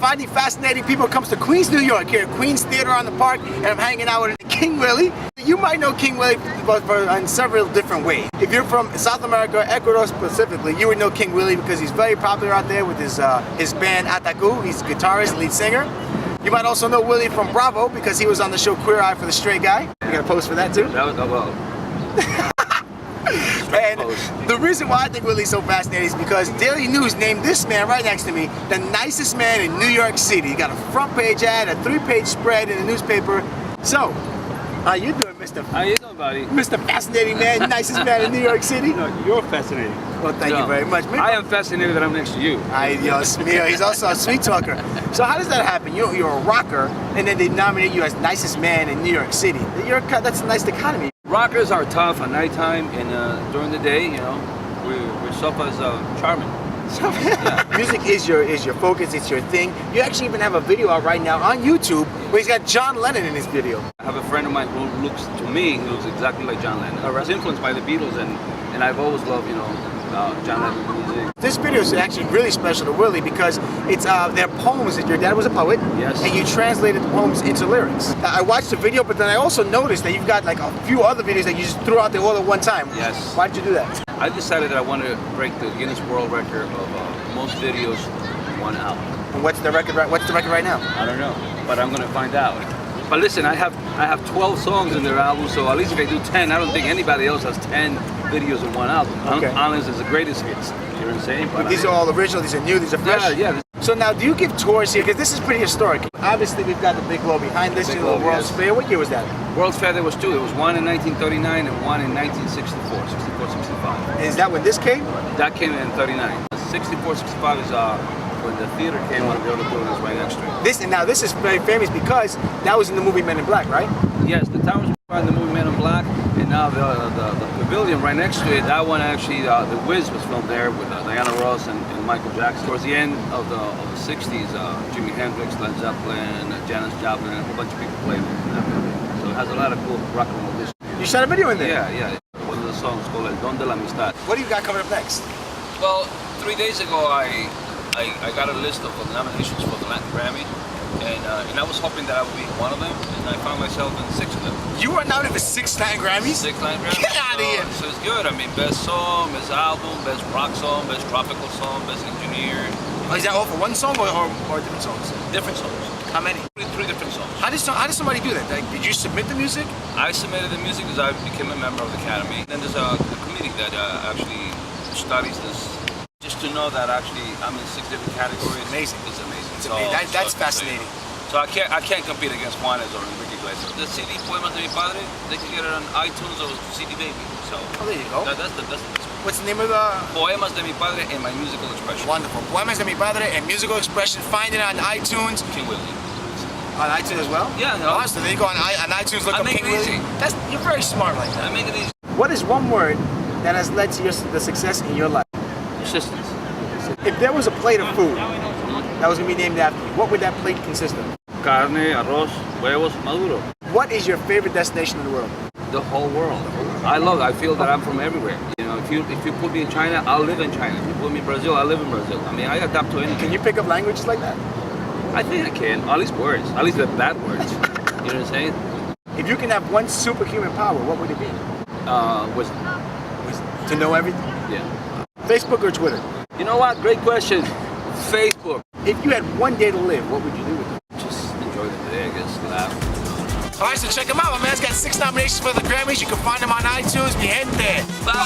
finding fascinating people comes to Queens, New York, here at Queens Theater on the Park, and I'm hanging out with King Willy. You might know King Willy in several different ways. If you're from South America, Ecuador specifically, you would know King Willy because he's very popular out there with his band Ataku. He's a guitarist, lead singer. You might also know Willy from Bravo because he was on the show Queer Eye for the Straight Guy. You got a post for that too? That was, well. And the reason why I think Willy's so fascinating is because Daily News named this man right next to me the nicest man in New York City. He got a front page ad, a 3-page spread in the newspaper. So, how you doing, Mr. How you doing, buddy? Mr. Fascinating Man, nicest man in New York City? No, you're fascinating. Well, thank you very much. I am fascinated that I'm next to you. He's also a sweet talker. So how does that happen? You're a rocker, and then they nominate you as nicest man in New York City. That's a nice dichotomy. Rockers are tough at nighttime, and during the day, you know, we're so as charming. Yeah. Music is your focus, it's your thing. You actually even have a video out right now on YouTube where he's got John Lennon in his video. I have a friend of mine who looks, to me, he looks exactly like John Lennon. I was influenced by the Beatles, and I've always loved, you know, John Lennon's music. This video is actually really special to Willy because it's they're poems that your dad was a poet. Yes. And you translated the poems into lyrics. I watched the video, but then I also noticed that you've got like a few other videos that you just threw out there all at one time. Yes. Why did you do that? I decided that I wanted to break the Guinness World Record of most videos in 1 hour. And what's the record right now? I don't know, but I'm gonna find out. But listen, I have 12 songs in their album, so at least if I do 10, I don't think anybody else has 10 videos in one album. Okay. Unless it's the greatest hits. You know what I'm saying? But these are all original, these are new, these are fresh? Yeah. So now, do you give tours here? Because this is pretty historic. Obviously, we've got the big globe behind this, the World's Fair. What year was that? World's Fair, there was 2. There was one in 1939 and one in 1964, 65. Is that when this came? That came in 39. 64, 65 is when the theater came on, the other building is right next to it. This is very famous because that was in the movie Men in Black, right? Yes, the tower was in the movie Men in Black, and now the pavilion right next to it, that one actually, The Wiz was filmed there with Diana Ross and Michael Jackson. Towards the end of the 60s, Jimi Hendrix, Led Zeppelin, Janis Joplin, and a whole bunch of people played in that pavilion. So it has a lot of cool rock and roll history. You shot a video in there? Yeah. One of the songs called El Don de la Amistad. What do you got coming up next? Well, 3 days ago, I got a list of nominations for the Latin Grammy, and I was hoping that I would be one of them, and I found myself in 6 of them. You were nominated for 6 Latin Grammys? 6 Latin Grammys. Get out of here! So it's good. I mean, best song, best album, best rock song, best tropical song, best engineer. Oh, is that all for one song or different songs? Different songs. How many? 3 different songs. How did somebody do that? Like, did you submit the music? I submitted the music because I became a member of the Academy. Then there's a committee that actually studies this. Just to know that actually I'm in 6 different categories. Amazing. It's amazing. It's amazing. That's fascinating. So I can't compete against Juanes or Enrique. The CD Poemas de mi Padre, they can get it on iTunes or CD Baby. So there you go. That's the best one. What's the name of the? Poemas de mi Padre and My Musical Expression. Wonderful. Poemas de mi Padre and Musical Expression. Find it on iTunes. King Willy. On iTunes as well? Yeah. No. Oh, so there you go on iTunes. Look up King Willy. You're very smart like that. I make it easy. What is one word that has led to the success in your life? Persistence. If there was a plate of food that was going to be named after you, what would that plate consist of? Carne, arroz, huevos, maduro. What is your favorite destination in the world? The whole world. I feel that I'm from everywhere. You know, if you put me in China, I'll live in China. If you put me in Brazil, I'll live in Brazil. I mean, I adapt to anything. Can you pick up languages like that? I think I can. At least words. At least the bad words. You know what I'm saying? If you can have one superhuman power, what would it be? Wisdom. To know everything? Yeah. Facebook or Twitter? You know what? Great question. Facebook. If you had one day to live, what would you do with it? Just enjoy the day, I guess. Laugh. All right, so check him out. My man's got 6 nominations for the Grammys. You can find him on iTunes. Be heading there. Bye.